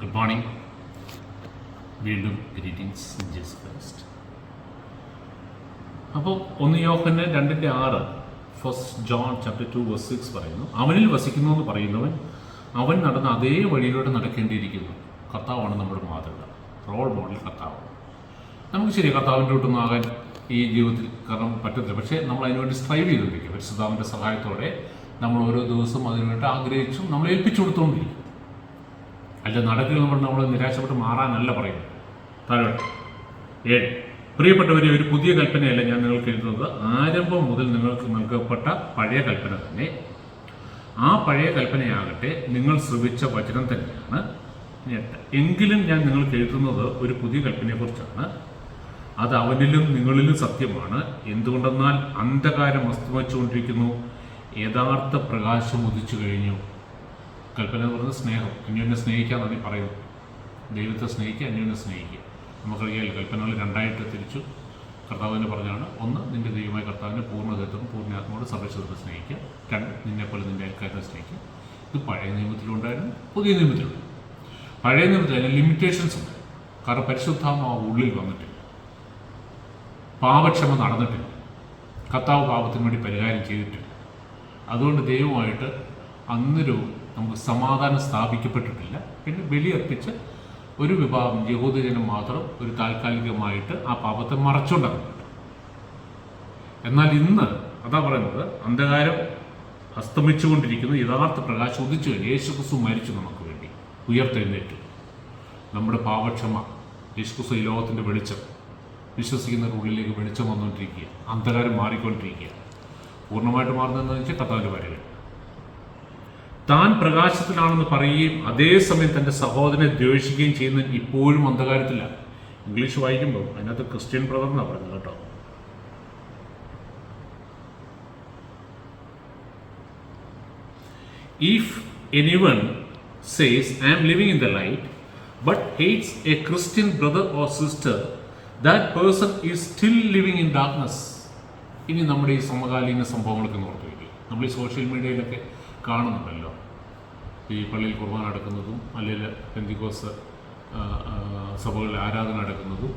Good morning. വീണ്ടും greetings in Jesus Christ. അപ്പോൾ 1 യോഹന്നാൻ 2:6 first John chapter 2:6 പറയുന്നു, അവനിൽ വസിക്കുന്നു എന്ന് പറയുന്നവൻ അവൻ നടന്ന അതേ വഴിയിലൂടെ നടക്കേണ്ടിയിരിക്കുന്നു. കർത്താവാണ് നമ്മുടെ മാതൃക, റോൾ മോഡൽ കർത്താവ്. നമുക്ക് ശരി കർത്താവിൻ്റെ ഒട്ടൊന്നും ആകാൻ ഈ ജീവിതത്തിൽ കാരണം പറ്റത്തില്ല, പക്ഷേ നമ്മൾ അതിനുവേണ്ടി സ്ട്രൈവ് ചെയ്തുകൊണ്ടിരിക്കും. പരിശുദ്ധാവിൻ്റെ സഹായത്തോടെ നമ്മൾ ഓരോ ദിവസവും അതിനുവേണ്ടി ആഗ്രഹിച്ചും നമ്മൾ ഏൽപ്പിച്ചു കൊടുത്തുകൊണ്ടിരിക്കും. അല്ല നടക്കുക നമ്മൾ നിരാശപ്പെട്ട് മാറാനല്ല പറയുന്നത്. താഴോട്ട് 7 പ്രിയപ്പെട്ടവരെ, ഒരു പുതിയ കൽപ്പനയല്ല ഞാൻ നിങ്ങൾക്ക് എഴുതുന്നത്, ആരംഭം മുതൽ നിങ്ങൾക്ക് നൽകപ്പെട്ട പഴയ കൽപ്പന തന്നെ. ആ പഴയ കൽപ്പനയാകട്ടെ നിങ്ങൾ ശ്രവിച്ച വചനം തന്നെയാണ്. എങ്കിലും ഞാൻ നിങ്ങൾക്ക് എഴുതുന്നത് ഒരു പുതിയ കൽപ്പനയെക്കുറിച്ചാണ്. അത് അവനിലും നിങ്ങളിലും സത്യമാണ്. എന്തുകൊണ്ടെന്നാൽ അന്ധകാരം അസ്തമിച്ചുകൊണ്ടിരിക്കുന്നു, യഥാർത്ഥ പ്രകാശം ഉദിച്ചു കഴിഞ്ഞു. കൽപ്പന എന്ന് പറയുന്നത് സ്നേഹം, അന്യോന്യം സ്നേഹിക്കാന്നാണ് ഈ പറയുന്നത്. ദൈവത്തെ സ്നേഹിക്കുക, അന്യോന്യം സ്നേഹിക്കുക. നമുക്കറിയാം കൽപ്പനകൾ 2ആയിട്ട് തിരിച്ചു. കർത്താവിനെ പറഞ്ഞാണ്, 1 നിന്റെ ദൈവമായ കർത്താവിനെ പൂർണ്ണതത്വം പൂർണ്ണാത്മാവോട് സർവ്വശക്തനെ സ്നേഹിക്കുക. 2 നിന്നെപ്പോലെ നിന്റെ അയൽക്കാരനെ സ്നേഹിക്കുക. ഇത് പഴയ നിയമത്തിലുണ്ടായിരുന്നു, പുതിയ നിയമത്തിലുണ്ട്. പഴയ നിയമത്തിൽ അതിന് ലിമിറ്റേഷൻസ് ഉണ്ട്. കാരണം പരിശുദ്ധാത്മാവ് ഉള്ളിൽ വന്നിട്ടില്ല, പാപക്ഷമ നടന്നിട്ടില്ല, കർത്താവ് പാപത്തിന് വേണ്ടി പരിഹാരം ചെയ്തിട്ടില്ല. അതുകൊണ്ട് ദൈവമായിട്ട് അന്നേരവും നമുക്ക് സമാധാനം സ്ഥാപിക്കപ്പെട്ടിട്ടില്ല. പിന്നെ ബലിയർപ്പിച്ച് ഒരു വിഭാഗം യഹൂദജനം മാത്രം ഒരു താൽക്കാലികമായിട്ട് ആ പാപത്തെ മറച്ചുകൊണ്ടിരുന്നുണ്ട്. എന്നാൽ ഇന്ന് അതാ പറയുന്നത്, അന്ധകാരം അസ്തമിച്ചുകൊണ്ടിരിക്കുന്നു, യഥാർത്ഥ പ്രകാശം ഉദിച്ചു. യേശുക്രിസ്തു മരിച്ചു നമുക്ക് വേണ്ടി, ഉയർത്തെഴുന്നേറ്റു. നമ്മുടെ പാപക്ഷമ യേശുക്രിസ്തു ഈ ലോകത്തിൻ്റെ വെളിച്ചം, വിശ്വസിക്കുന്നവരുടെ ഉള്ളിലേക്ക് വെളിച്ചം വന്നുകൊണ്ടിരിക്കുക. അന്ധകാരം മാറിക്കൊണ്ടിരിക്കുക. പൂർണ്ണമായിട്ട് മാറുന്നതെന്ന് വെച്ചാൽ കർത്താവിൻ്റെ വരവ്. താൻ പ്രകാശത്തിലാണെന്ന് പറയുകയും അതേസമയം തൻ്റെ സഹോദരനെ ദ്വേഷിക്കുകയും ചെയ്യുന്ന ഇപ്പോഴും അന്ധകാരത്തിലാണ്. ഇംഗ്ലീഷ് വായിക്കുമ്പോൾ അതിനകത്ത് ക്രിസ്ത്യൻ ബ്രദർ എന്നാണ് പറയുന്നത് കേട്ടോ. If anyone says I am living in the light but hates a Christian brother or sister, that person is still living in darkness. ഇനി നമ്മുടെ ഈ സമകാലീന സംഭവങ്ങളൊക്കെ ഓർത്ത് വയ്ക്കുക. നമ്മൾ ഈ സോഷ്യൽ മീഡിയയിലൊക്കെ കാണുന്നുണ്ടല്ലോ, ഈ പള്ളിയിൽ കുർബാന നടക്കുന്നതും അല്ലെങ്കിൽ പെന്തിക്കോസ് സഭകളിൽ ആരാധന നടക്കുന്നതും,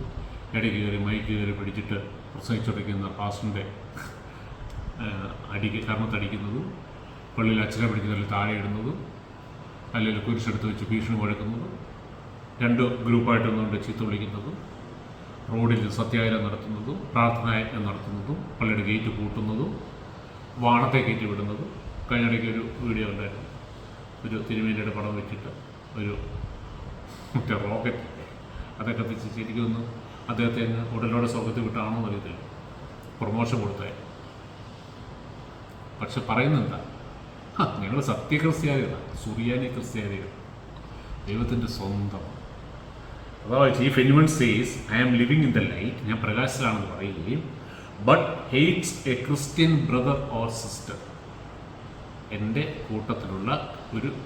ഇടയ്ക്ക് കയറി മൈക്ക് കയറി പിടിച്ചിട്ട് പ്രസംഗിച്ചുടയ്ക്കുന്ന പാസ്റ്ററിൻ്റെ കർമ്മത്തടിക്കുന്നതും, പള്ളിയിൽ അച്ഛനെ പിടിക്കുന്നതിൽ താഴെ ഇടുന്നതും, അല്ലെങ്കിൽ കുരിശെടുത്ത് വെച്ച് ഭീഷണി മുഴക്കുന്നതും, 2 ഗ്രൂപ്പായിട്ടൊന്നുകൊണ്ട് ചീത്ത വിളിക്കുന്നതും, റോഡിൽ സത്യാഗ്രഹം നടത്തുന്നതും, പ്രാർത്ഥനായജ്ഞം നടത്തുന്നതും, പള്ളിയുടെ ഗേറ്റ് പൂട്ടുന്നതും, വാണത്തെ കയറ്റി വിടുന്നതും. കഴിഞ്ഞിടയ്ക്ക് ഒരു വീഡിയോ ഉണ്ടായിരുന്നു, ഒരു തിരുമേനിയുടെ പടം വെച്ചിട്ട് ഒരു മറ്റേ റോക്കറ്റ് അതൊക്കെ വെച്ച് ശരിക്കും ഒന്ന് അദ്ദേഹത്തെ അങ്ങ് ഉടലോടെ സ്വർഗത്തിൽ വിട്ടാണോ എന്നറിയത്തില്ല, പ്രൊമോഷൻ കൊടുത്തേ. പക്ഷെ പറയുന്നെന്താ, ഞങ്ങൾ സത്യക്രിസ്ത്യാനികളാണ്, സുറിയാനി ക്രിസ്ത്യാനികൾ, ദൈവത്തിൻ്റെ സ്വന്തം. അതായത് if anyone says I am living in the light, ഞാൻ പ്രകാശത്തിലാണെന്ന് പറയുകയും, but hates a Christian brother or sister, എൻ്റെ കൂട്ടത്തിലുള്ള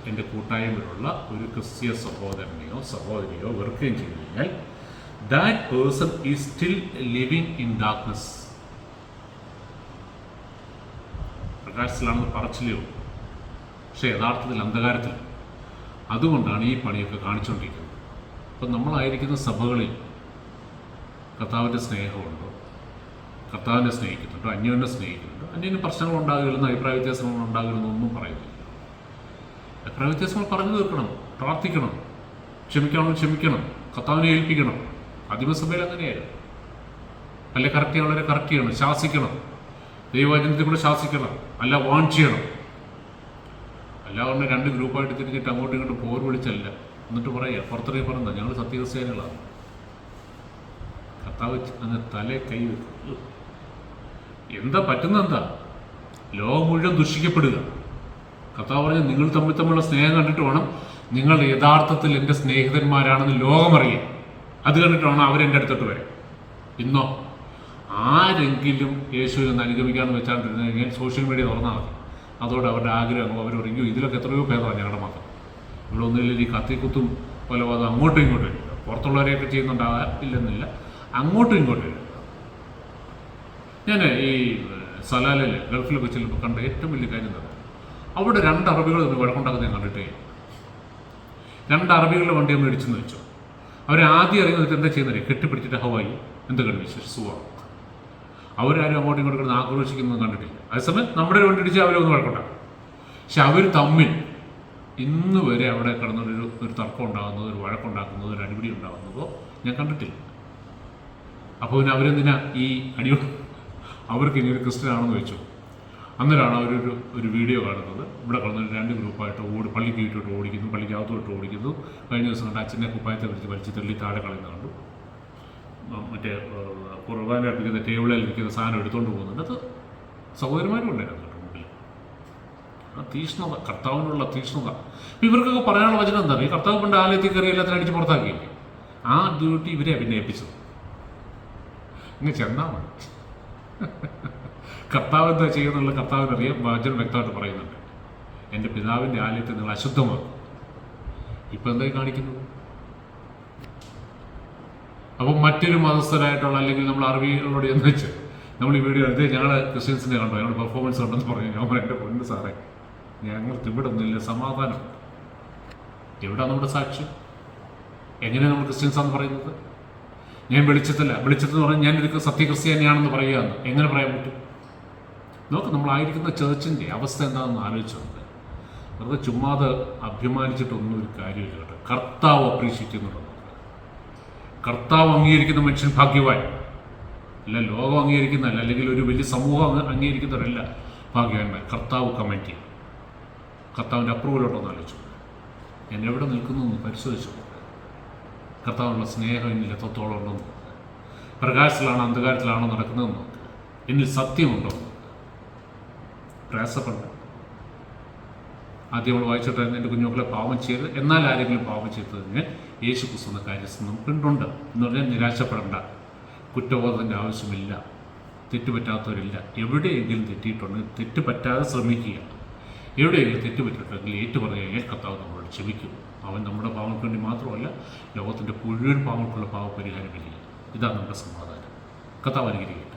എൻ്റെ കൂട്ടായ്മയിലുള്ള ഒരു ക്രിസ്തീയ സഹോദരനെയോ സഹോദരിയോ വെറുക്കുകയും ചെയ്തു കഴിഞ്ഞാൽ, that person is still living in darkness. പ്രകാശത്തിലാണെന്ന് പറച്ചിലേ ഉള്ളൂ, പക്ഷേ യഥാർത്ഥത്തിൽ അന്ധകാരത്തിൽ. അതുകൊണ്ടാണ് ഈ പണിയൊക്കെ കാണിച്ചുകൊണ്ടിരിക്കുന്നത്. അപ്പം നമ്മളായിരിക്കുന്ന സഭകളിൽ കർത്താവിൻ്റെ സ്നേഹമുണ്ടോ, കർത്താവിനെ സ്നേഹിക്കുന്നുണ്ടോ, അന്യോന്യം സ്നേഹിക്കുന്നുണ്ടോ? അന്യോന്യം പ്രശ്നങ്ങൾ ഉണ്ടാകരുതെന്ന്, അഭിപ്രായ വ്യത്യാസങ്ങൾ ഉണ്ടാകരുതെന്നൊന്നും പറയുന്നില്ല. അഭിപ്രായ വ്യത്യാസങ്ങൾ പറഞ്ഞു തീർക്കണം, പ്രാർത്ഥിക്കണം, ക്ഷമിക്കണം, കർത്താവിനെ ഏൽപ്പിക്കണം. ആദിമസഭയിൽ അങ്ങനെയായിരുന്നു. അല്ലെ കറക്റ്റ് ചെയ്യാനുള്ളവരെ കറക്റ്റ് ചെയ്യണം, ശാസിക്കണം, ദൈവവചനത്തിൽ കൂടെ ശാസിക്കണം, അല്ല വാൺ ചെയ്യണം. അല്ലാതെ 2 ഗ്രൂപ്പായിട്ട് തിരിഞ്ഞിട്ട് അങ്ങോട്ടും ഇങ്ങോട്ടും പോർ വിളിച്ചല്ല. എന്നിട്ട് പറയുക, പുറത്തിറങ്ങി പറഞ്ഞാൽ ഞങ്ങൾ സത്യക്രിസ്ത്യാനികളാണ്. കർത്താവ് അങ്ങ് തലേ കൈ വെക്കും. എന്താ പറ്റുന്നതെന്താ? ലോകം മുഴുവൻ ദുഷിക്കപ്പെടുക. കർത്താവ് പറഞ്ഞാൽ നിങ്ങൾ തമ്മിലുള്ള സ്നേഹം കണ്ടിട്ട് വേണം നിങ്ങൾ യഥാർത്ഥത്തിൽ എൻ്റെ സ്നേഹിതന്മാരാണെന്ന് ലോകമറിയാം. അത് കണ്ടിട്ട് വേണം അവരെൻ്റെ അടുത്തോട്ട് വരാം. ഇന്നോ ആരെങ്കിലും യേശുവിനെ ഒന്ന് അനുഗമിക്കാമെന്ന് വെച്ചാണ്ടിരുന്നു കഴിഞ്ഞാൽ സോഷ്യൽ മീഡിയ തുറന്നാൽ മതി. അതോടെ അവരുടെ ആഗ്രഹം അവർ പറയും, ഇതിലൊക്കെ എത്രയോ ഭേദമാണ് ഞങ്ങളുടെ മതം. ഇവിടെ ഒന്നുമില്ല ഈ കത്തിക്കുത്തും കൊലപാതകം അങ്ങോട്ടും ഇങ്ങോട്ടും ഇല്ല. പുറത്തുള്ളവരെയൊക്കെ ചെയ്യുന്നുണ്ടാവില്ലെന്നില്ല, അങ്ങോട്ടും ഇങ്ങോട്ടും ഇല്ല. ഞാൻ ഈ സലാലയിൽ ഗൾഫിലൊക്കെ ചെല്ലുമ്പോൾ കണ്ട ഏറ്റവും വലിയ കാര്യം എന്താ, അവിടെ 2 അറബികൾ വഴക്കുണ്ടാക്കുന്നത് ഞാൻ കണ്ടിട്ടേ. 2 അറബികളുടെ വണ്ടി ഒന്ന് ഇടിച്ചെന്ന് വെച്ചോ. അവർ ആദ്യം ഇറങ്ങി എന്താ ചെയ്യുന്നത്? കെട്ടിപ്പിടിച്ചിട്ട് ഹവായി എന്തൊക്കെയാണ് വിശേഷം, സുഖമാണ്. അവരാരും അങ്ങോട്ടും ഇങ്ങോട്ടും കിടന്ന് ആക്രോശിക്കുന്നതും കണ്ടിട്ടില്ല. അതേസമയം നമ്മുടെ ഒരു വണ്ടി ഇടിച്ച് അവരൊന്നും വഴക്കുണ്ടാകും. പക്ഷെ അവർ തമ്മിൽ ഇന്ന് വരെ അവിടെ കിടന്നൊരു തർക്കം ഉണ്ടാകുന്നതോ ഒരു വഴക്കുണ്ടാക്കുന്നതോ ഒരു അടിപിടി ഉണ്ടാകുന്നതോ ഞാൻ കണ്ടിട്ടില്ല. അപ്പോൾ പിന്നെ അവരെന്തിനാ ഈ അടിയോട്? അവർക്ക് ഇനി ഒരു ക്രിസ്ത്യനാണെന്ന് വെച്ചു. അന്നേരമാണ് ഒരു വീഡിയോ കാണുന്നത്. ഇവിടെ കിടന്നൊരു 2 ഗ്രൂപ്പായിട്ട് പള്ളിക്ക് വീട്ടോട്ട് ഓടിക്കുന്നു, പള്ളിക്കകത്തോട്ട് ഓടിക്കുന്നു. കഴിഞ്ഞ ദിവസം കണ്ട് അച്ഛൻ്റെ കുപ്പായത്തെ വലിച്ച് തള്ളി താഴെ കളയുന്ന കണ്ടു. മറ്റേ കുർബാന അർപ്പിക്കുന്ന ടേബിളിൽ ഇരിക്കുന്ന സാധനം എടുത്തുകൊണ്ട് പോകുന്നുണ്ട്. അത് സഹോദരന്മാരും ഉണ്ടായിരുന്നു മുമ്പിൽ. ആ തീഷ്ണത, കർത്താവിനുള്ള തീഷ്ണത. അപ്പം ഇവർക്കൊക്കെ പറയാനുള്ള വചനം എന്താ? ഈ കർത്താവ് കൊണ്ട് ആലയത്തിൽ കയറി എല്ലാത്തിനും അടിച്ച് പുറത്താക്കിയില്ലേ? ആ ഡ്യൂട്ടി ഇവരെ പിന്നെ ഏൽപ്പിച്ചത്. ഇങ്ങനെ ചെന്നാൽ മതി. കർത്താവ് എന്താ ചെയ്യുന്നുള്ള കർത്താവിനറിയാം. വചനം വ്യക്തമായിട്ട് പറയുന്നുണ്ട്, എൻ്റെ പിതാവിൻ്റെ ആലയത്തെ നിങ്ങൾ അശുദ്ധമാക്കും. ഇപ്പം എന്തായി കാണിക്കുന്നത്? അപ്പം മറ്റൊരു മതസ്ഥരായിട്ടുള്ള അല്ലെങ്കിൽ നമ്മൾ അറബികളോട് എന്ന് വെച്ച് നമ്മൾ ഈ വീഡിയോ എടുത്ത് ഞങ്ങൾ ക്രിസ്ത്യൻസിനെ കണ്ടോ, ഞങ്ങൾ പെർഫോമൻസ് ഉണ്ടെന്ന് പറഞ്ഞു. ഞാൻ എൻ്റെ പൊന്ന് സാറേ, ഞങ്ങൾക്ക് ഇവിടെ ഒന്നുമില്ല, സമാധാനം. എവിടെയാണ് നമ്മുടെ സാക്ഷ്യം? എങ്ങനെയാണ് നമ്മൾ ക്രിസ്ത്യൻസാന്ന് പറയുന്നത്? ഞാൻ വെളിച്ചത്തെന്ന് പറഞ്ഞാൽ ഞാനൊരു സത്യക്രിസ്ത്യാനിയാണെന്ന് പറയുകയെന്ന് എങ്ങനെ പറയാൻ പറ്റും? നോക്ക്, നമ്മളായിരിക്കുന്ന ചേർച്ചിൻ്റെ അവസ്ഥ എന്താണെന്ന് ആലോചിച്ചുകൊണ്ട് വെറുതെ ചുമ്മാതെ അഭിമാനിച്ചിട്ടൊന്നും ഒരു കാര്യമില്ല കേട്ടോ. കർത്താവ് അപ്രീഷിയേറ്റ് ചെയ്യുന്നുണ്ട്. കർത്താവ് അംഗീകരിക്കുന്ന മനുഷ്യൻ ഭാഗ്യവാൻ. അല്ല ലോകം അംഗീകരിക്കുന്നതല്ല, അല്ലെങ്കിൽ ഒരു വലിയ സമൂഹം അംഗീകരിക്കുന്നവരല്ല ഭാഗ്യവാന്മാർ. കർത്താവ് കമൻറ്റ് ചെയ്യും. കർത്താവിൻ്റെ അപ്രൂവലോട്ടൊന്ന് ആലോചിച്ചു. ഞാൻ എവിടെ നിൽക്കുന്നു എന്ന് പരിശോധിച്ചു. കർത്താവിനുള്ള സ്നേഹം എന്നിൽ എത്രത്തോളം ഉണ്ടെന്ന്, പ്രകാശത്തിലാണോ അന്ധകാരത്തിലാണോ നടക്കുന്നതെന്ന് നോക്ക്. എന്നിൽ സത്യമുണ്ടോ? പ്രയാസപ്പെടണം. ആദ്യം നമ്മൾ വായിച്ചിട്ടായിരുന്നു, എൻ്റെ കുഞ്ഞുമക്കളെ പാപം ചെയ്ത്, എന്നാൽ ആരെങ്കിലും പാപം ചെയ്തതിന് യേശു ക്രിസ്തുവിൻ്റെ കാര്യം നമുക്കുണ്ട് എന്ന് പറഞ്ഞാൽ നിരാശപ്പെടേണ്ട. കുറ്റബോധത്തിൻ്റെ ആവശ്യമില്ല. തെറ്റുപറ്റാത്തവരില്ല. എവിടെയെങ്കിലും തെറ്റിയിട്ടുണ്ടെങ്കിൽ തെറ്റുപറ്റാതെ ശ്രമിക്കുക. എവിടെയെങ്കിലും തെറ്റുപറ്റിട്ടുണ്ടെങ്കിൽ ഏറ്റുപറഞ്ഞു കഴിഞ്ഞാൽ കർത്താവ് നമ്മളോട് ക്ഷമിക്കും. അവൻ നമ്മുടെ പാവങ്ങൾക്ക് വേണ്ടി മാത്രമല്ല, ലോകത്തിൻ്റെ മുഴുവൻ പാവങ്ങൾക്കുള്ള പാവപരിഹാരം കഴിയും. ഇതാണ് നമ്മുടെ സമാധാനം. കർത്താവ് അനുഗ്രഹിക്കും.